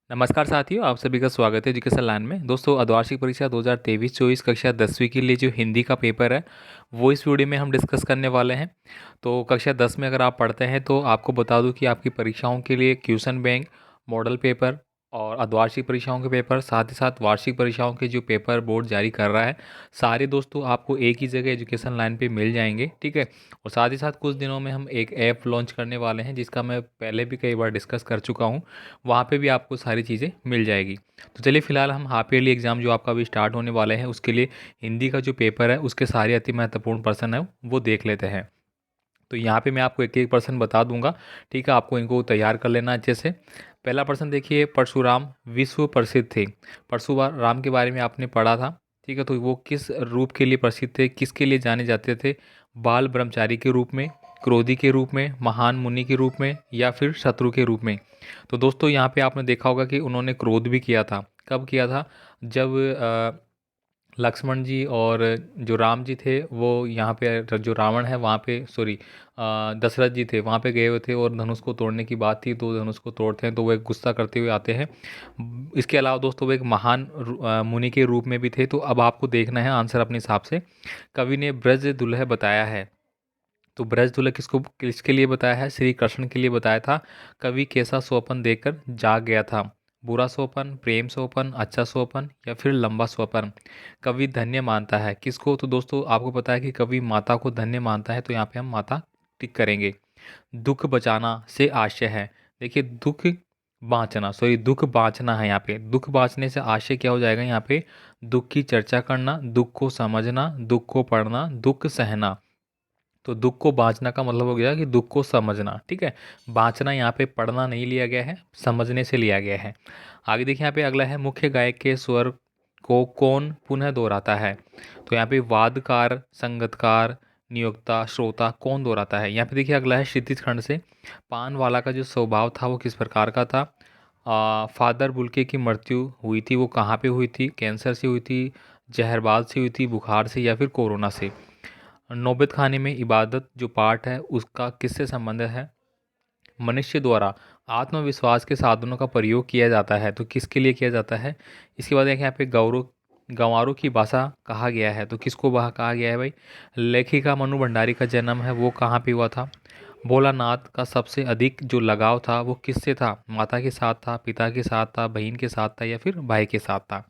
नमस्कार साथियों, आप सभी का स्वागत है एजुकेशन लाइन में। दोस्तों, अर्धवार्षिक परीक्षा 2023-24 कक्षा 10वीं के लिए जो हिंदी का पेपर है वो इस वीडियो में हम डिस्कस करने वाले हैं। तो कक्षा 10 में अगर आप पढ़ते हैं तो आपको बता दूं कि आपकी परीक्षाओं के लिए क्वेश्चन बैंक, मॉडल पेपर और अर्धवार्षिक परीक्षाओं के पेपर, साथ ही साथ वार्षिक परीक्षाओं के जो पेपर बोर्ड जारी कर रहा है, सारे दोस्तों आपको एक ही जगह एजुकेशन लाइन पे मिल जाएंगे। ठीक है। और साथ ही साथ कुछ दिनों में हम एक ऐप लॉन्च करने वाले हैं जिसका मैं पहले भी कई बार डिस्कस कर चुका हूँ। वहाँ पे भी आपको सारी चीज़ें मिल जाएगी। तो चलिए फिलहाल हम हाफ ईयरली एग्ज़ाम जो आपका अभी स्टार्ट होने वाले हैं उसके लिए हिंदी का जो पेपर है उसके सारे अति महत्वपूर्ण प्रश्न है वो देख लेते हैं। तो यहाँ पे मैं आपको एक एक प्रश्न बता दूंगा। ठीक है, आपको इनको तैयार कर लेना अच्छे से। पहला प्रश्न देखिए, परशुराम विश्व प्रसिद्ध थे। परशुराम के बारे में आपने पढ़ा था। ठीक है, तो वो किस रूप के लिए प्रसिद्ध थे, किसके लिए जाने जाते थे? बाल ब्रह्मचारी के रूप में, क्रोधी के रूप में, महान मुनि के रूप में, या फिर शत्रु के रूप में? तो दोस्तों यहाँ पे आपने देखा होगा कि उन्होंने क्रोध भी किया था। कब किया था? जब लक्ष्मण जी और जो राम जी थे वो यहाँ पे, जो रावण है वहाँ पे, सॉरी, दशरथ जी थे वहाँ पे गए हुए थे और धनुष को तोड़ने की बात थी, तो धनुष को तोड़ते हैं तो वो एक गुस्सा करते हुए आते हैं। इसके अलावा दोस्तों वो एक महान मुनि के रूप में भी थे। तो अब आपको देखना है आंसर अपने हिसाब से। कवि ने ब्रज दुल्ह बताया है, तो ब्रज दुल्ह किसको, किसके लिए बताया है? श्री कृष्ण के लिए बताया था। कवि कैसा स्वप्न देखकर जाग गया था? बुरा स्वप्न, प्रेम स्वप्न, अच्छा स्वप्न, या फिर लंबा स्वप्न? कवि धन्य मानता है किसको? तो दोस्तों आपको पता है कि कवि माता को धन्य मानता है, तो यहाँ पे हम माता टिक करेंगे। दुख बचाना से आशय है। देखिए, दुख बाँचना, सॉरी, दुख बाँचना है यहाँ पे। दुख बाँचने से आशय क्या हो जाएगा यहाँ पे? दुख की चर्चा करना, दुख को समझना, दुख को पढ़ना, दुख सहना। तो दुख को बाँचना का मतलब हो गया कि दुख को समझना। ठीक है, बाँचना यहाँ पे पढ़ना नहीं लिया गया है, समझने से लिया गया है। आगे देखिए, यहाँ पे अगला है, मुख्य गायक के स्वर को कौन पुनः दोहराता है? तो यहाँ पे वादकार, संगतकार, नियोक्ता, श्रोता, कौन दोहराता है? यहाँ पे देखिए अगला है, क्षितिज खंड से, पान वाला का जो स्वभाव था वो किस प्रकार का था? फादर बुल्के की मृत्यु हुई थी, वो कहाँ पे हुई थी? कैंसर से हुई थी, जहरबाद से हुई थी, बुखार से, या फिर कोरोना से? नौबत खाने में इबादत जो पाठ है उसका किससे संबंध है? मनुष्य द्वारा आत्मविश्वास के साधनों का प्रयोग किया जाता है, तो किसके लिए किया जाता है? इसके बाद देखिए यहाँ पे गौरव, गंवारों की भाषा कहा गया है, तो किसको वह कहा गया है भाई? लेखिका मनु भंडारी का जन्म है वो कहाँ पे हुआ था? भोलानाथ का सबसे अधिक जो लगाव था वो किससे था? माता के साथ था, पिता के साथ था, बहन के साथ था, या फिर भाई के साथ था?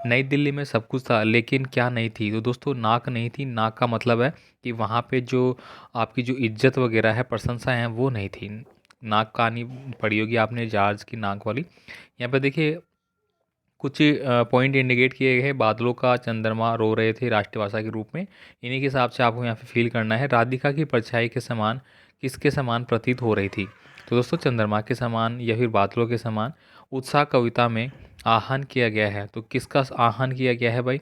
नई दिल्ली में सब कुछ था लेकिन क्या नहीं थी? तो दोस्तों नाक नहीं थी। नाक का मतलब है कि वहाँ पे जो आपकी जो इज्जत वगैरह है, प्रशंसा है, वो नहीं थी। नाक कहानी पढ़ी होगी आपने, जॉर्ज की नाक वाली। यहाँ पे देखिए कुछ पॉइंट इंडिकेट किए गए हैं। बादलों का चंद्रमा रो रहे थे राष्ट्रभाषा के रूप में, इन्हीं के हिसाब से आपको यहाँ पे फील करना है। राधिका की परछाई के समान किसके समान प्रतीत हो रही थी? तो दोस्तों चंद्रमा के समान या फिर बादलों के समान। उत्साह कविता में आह्वान किया गया है, तो किसका आह्वान किया गया है भाई?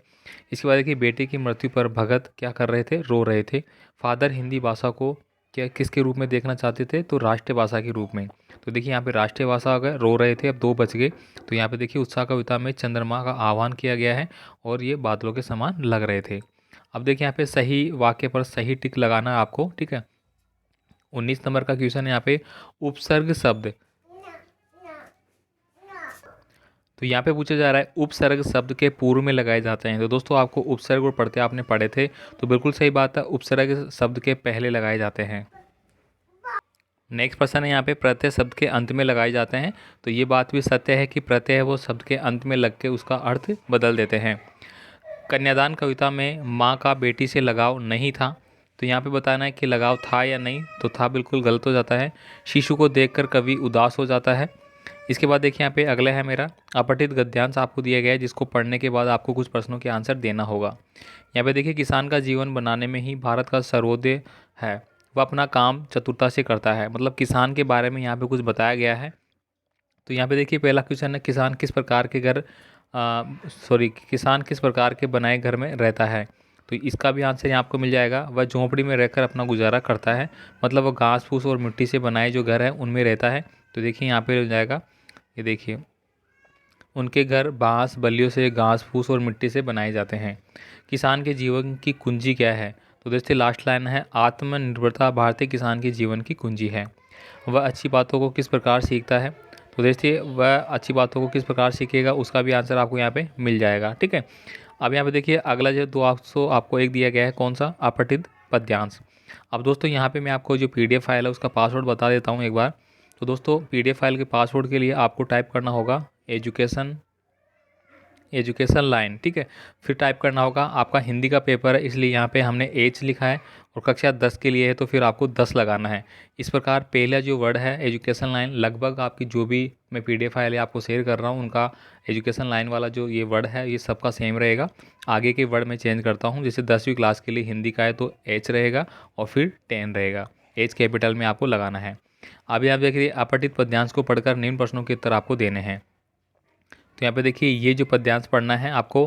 इसके बाद देखिए, बेटे की मृत्यु पर भगत क्या कर रहे थे? रो रहे थे। फादर हिंदी भाषा को क्या किसके रूप में देखना चाहते थे? तो राष्ट्रीय भाषा के रूप में। तो देखिए यहाँ पे राष्ट्रीय भाषा अगर रो रहे थे, अब दो बच गए। तो यहाँ पे देखिए उत्साह कविता में चंद्रमा का आह्वान किया गया है और ये बादलों के समान लग रहे थे। अब देखिए यहाँ पे सही वाक्य पर सही टिक लगाना है आपको। ठीक है, 19 नंबर का क्वेश्चन है यहाँ पे, उपसर्ग शब्द। तो यहाँ पे पूछा जा रहा है उपसर्ग शब्द के पूर्व में लगाए जाते हैं। तो दोस्तों आपको उपसर्ग और पढ़ते आपने पढ़े थे, तो बिल्कुल सही बात है, उपसर्ग शब्द के पहले लगाए जाते हैं। नेक्स्ट प्रश्न है यहाँ पे, प्रत्यय शब्द के अंत में लगाए जाते हैं। तो ये बात भी सत्य है कि प्रत्यय है वो शब्द के अंत में लग के उसका अर्थ बदल देते हैं। कन्यादान कविता में माँ का बेटी से लगाव नहीं था, तो यहाँ पे बताना है कि लगाव था या नहीं। तो था बिल्कुल गलत हो जाता है। शिशु को देखकर कवि उदास हो जाता है। इसके बाद देखिए यहाँ पे अगला है मेरा, अपठित गद्यांश आपको दिया गया है जिसको पढ़ने के बाद आपको कुछ प्रश्नों के आंसर देना होगा। यहाँ पे देखिए, किसान का जीवन बनाने में ही भारत का सर्वोदय है, वह अपना काम चतुरता से करता है। मतलब किसान के बारे में यहाँ पे कुछ बताया गया है। तो यहाँ पे देखिए पहला क्वेश्चन है, किसान किस प्रकार के घर, सॉरी, किसान किस प्रकार के बनाए घर में रहता है? तो इसका भी आंसर यहाँ आपको मिल जाएगा, वह झोंपड़ी में रहकर अपना गुजारा करता है। मतलब वो घास फूस और मिट्टी से बनाए जो घर है उनमें रहता है। तो देखिए यहाँ पे हो जाएगा, ये देखिए उनके घर बांस बल्लियों से, घास फूस और मिट्टी से बनाए जाते हैं। किसान के जीवन की कुंजी क्या है? तो दोस्तों लास्ट लाइन है, आत्मनिर्भरता भारतीय किसान के जीवन की कुंजी है। वह अच्छी बातों को किस प्रकार सीखता है? तो देखिए वह अच्छी बातों को किस प्रकार सीखेगा उसका भी आंसर आपको यहाँ पे मिल जाएगा। ठीक है, अब यहाँ पे देखिए अगला जो 200 आपको एक दिया गया है, कौन सा, अपठित पद्यांश। अब दोस्तों यहाँ पे मैं आपको जो PDF फाइल है उसका पासवर्ड बता देता हूँ एक बार। तो दोस्तों PDF फाइल के पासवर्ड के लिए आपको टाइप करना होगा एजुकेशन लाइन। ठीक है, फिर टाइप करना होगा, आपका हिंदी का पेपर है इसलिए यहाँ पे हमने एच लिखा है और कक्षा 10 के लिए है तो फिर आपको 10 लगाना है। इस प्रकार पहला जो वर्ड है एजुकेशन लाइन, लगभग आपकी जो भी मैं PDF फाइल है आपको शेयर कर रहा हूँ उनका एजुकेशन लाइन वाला जो ये वर्ड है ये सबका सेम रहेगा। आगे के वर्ड मैं चेंज करता हूँ, जैसे 10वीं क्लास के लिए हिंदी का है तो एच रहेगा और फिर 10 रहेगा, एच कैपिटल में आपको लगाना है। अभी आप देखिए अपठित पद्यांश को पढ़कर निम्न प्रश्नों के उत्तर आपको देने हैं। तो यहाँ पे देखिए ये जो पद्यांश पढ़ना है आपको,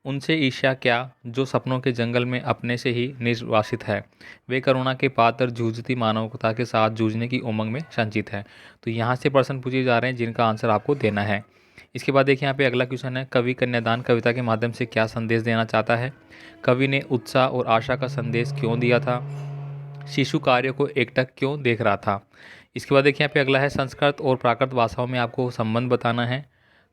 उनसे ईर्ष्या क्या जो सपनों के जंगल में अपने से ही निर्वासित है, वे करुणा के पात्र जूझती मानवता के साथ जूझने की उमंग में संचित है। तो यहाँ से प्रश्न पूछे जा रहे हैं जिनका आंसर आपको देना है। इसके बाद देखिए यहाँ पे अगला क्वेश्चन है, कवि कन्यादान कविता के माध्यम से क्या संदेश देना चाहता है, कवि ने उत्साह और आशा का संदेश क्यों दिया था, शिशु कार्य को एकटक क्यों देख रहा था। इसके बाद देखिए यहाँ पे अगला है, संस्कृत और प्राकृत भाषाओं में आपको संबंध बताना है,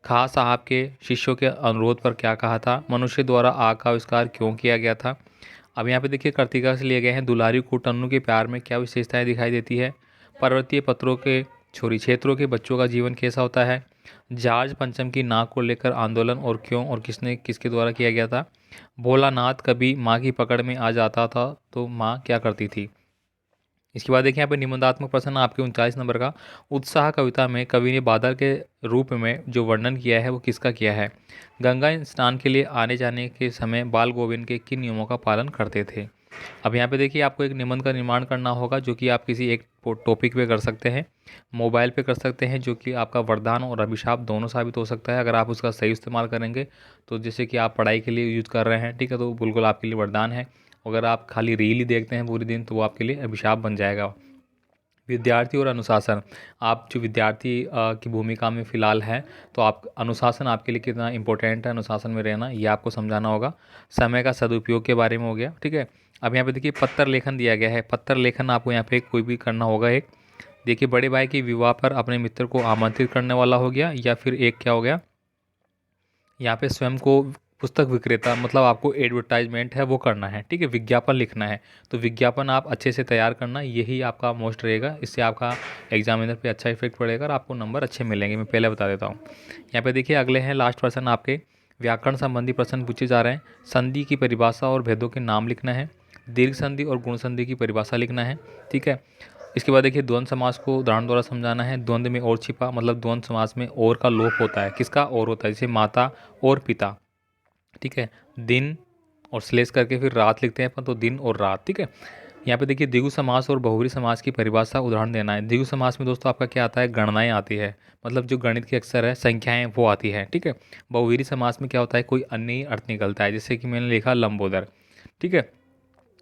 खां साहब के शिष्यों के अनुरोध पर क्या कहा था, मनुष्य द्वारा आग का आविष्कार क्यों किया गया था। अब यहाँ पे देखिए कर्तिका से लिए गए हैं, दुलारी को टन्नू के प्यार में क्या विशेषताएं दिखाई देती है, पर्वतीय पत्रों के छोरी क्षेत्रों के बच्चों का जीवन कैसा होता है, जॉर्ज पंचम की नाक को लेकर आंदोलन और क्यों और किसने किसके द्वारा किया गया था, भोलानाथ कभी माँ की पकड़ में आ जाता था तो माँ क्या करती थी। इसके बाद देखिए यहाँ पे निबंधात्मक प्रश्न आपके 39 नंबर का, उत्साह कविता में कवि ने बादल के रूप में जो वर्णन किया है वो किसका किया है, गंगा स्नान के लिए आने जाने के समय बाल गोविंद के किन नियमों का पालन करते थे। अब यहाँ पे देखिए आपको एक निबंध का निर्माण करना होगा जो कि आप किसी एक टॉपिक पे कर सकते हैं, मोबाइल पे कर सकते हैं, जो कि आपका वरदान और अभिशाप दोनों साबित हो सकता है अगर आप उसका सही इस्तेमाल करेंगे। तो जैसे कि आप पढ़ाई के लिए यूज़ कर रहे हैं, ठीक है, तो बिल्कुल आपके लिए वरदान है। अगर आप खाली रील ही देखते हैं पूरे दिन तो वो आपके लिए अभिशाप बन जाएगा। विद्यार्थी और अनुशासन, आप जो विद्यार्थी की भूमिका में फ़िलहाल हैं तो आप अनुशासन आपके लिए कितना इंपॉर्टेंट है, अनुशासन में रहना ये आपको समझाना होगा। समय का सदुपयोग के बारे में हो गया। ठीक है, अब यहाँ पे देखिए पत्र लेखन दिया गया है, पत्र लेखन आपको यहाँ पे कोई भी करना होगा। एक देखिए बड़े भाई की विवाह पर अपने मित्र को आमंत्रित करने वाला हो गया, या फिर एक क्या हो गया यहाँ पे स्वयं को पुस्तक विक्रेता, मतलब आपको एडवर्टाइजमेंट है वो करना है। ठीक है, विज्ञापन लिखना है तो विज्ञापन आप अच्छे से तैयार करना, यही आपका मोस्ट रहेगा। इससे आपका एग्जामिनर पे अच्छा इफेक्ट पड़ेगा और आपको नंबर अच्छे मिलेंगे, मैं पहले बता देता हूँ। यहाँ पे देखिए अगले हैं लास्ट प्रश्न आपके, व्याकरण संबंधी प्रश्न पूछे जा रहे हैं। संधि की परिभाषा और भेदों के नाम लिखना है, दीर्घ संधि और गुण संधि की परिभाषा लिखना है। ठीक है, इसके बाद देखिए द्वंद्व समास को उदाहरण द्वारा समझाना है। द्वंद्व में और छिपा, मतलब द्वंद्व समास में और का लोप होता है, किसका और होता है, जैसे माता और पिता। ठीक है, दिन और स्लेश करके फिर रात लिखते हैं अपन, तो दिन और रात। ठीक है, यहाँ पे देखिए द्विगु समास और बहुव्रीहि समास की परिभाषा उदाहरण देना है। द्विगु समास में दोस्तों आपका क्या आता है, गणनाएं आती है, मतलब जो गणित के अक्षर है, संख्याएं वो आती है। ठीक है, बहुव्रीहि समास में क्या होता है, कोई अन्य ही अर्थ निकलता है, जैसे कि मैंने लिखा लंबोदर। ठीक है,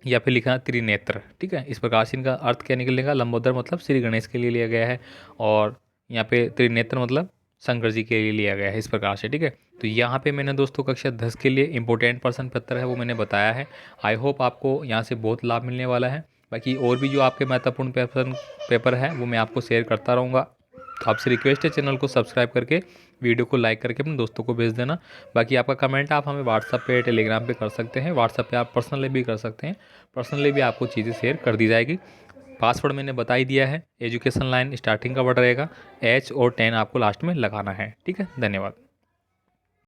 या फिर लिखा त्रिनेत्र। ठीक है, इस प्रकार से इनका अर्थ क्या निकलेगा, लंबोदर मतलब श्री गणेश के लिए लिया गया है और यहाँ पे त्रिनेत्र मतलब शंकर जी के लिए लिया गया है, इस प्रकार से। ठीक है, तो यहाँ पे मैंने दोस्तों कक्षा 10 के लिए इंपॉर्टेंट प्रश्न पत्र है वो मैंने बताया है। आई होप आपको यहाँ से बहुत लाभ मिलने वाला है। बाकी और भी जो आपके महत्वपूर्ण पेपर है वो मैं आपको शेयर करता रहूँगा। तो आपसे रिक्वेस्ट है चैनल को सब्सक्राइब करके वीडियो को लाइक करके अपने दोस्तों को भेज देना। बाकी आपका कमेंट आप हमें व्हाट्सअप पे टेलीग्राम पे कर सकते हैं, व्हाट्सअप पे आप पर्सनली भी कर सकते हैं, पर्सनली भी आपको चीज़ें शेयर कर दी जाएगी। पासवर्ड मैंने बता ही दिया है, एजुकेशन लाइन स्टार्टिंग का वर्ड रहेगा, H और 10 आपको लास्ट में लगाना है। ठीक है, धन्यवाद।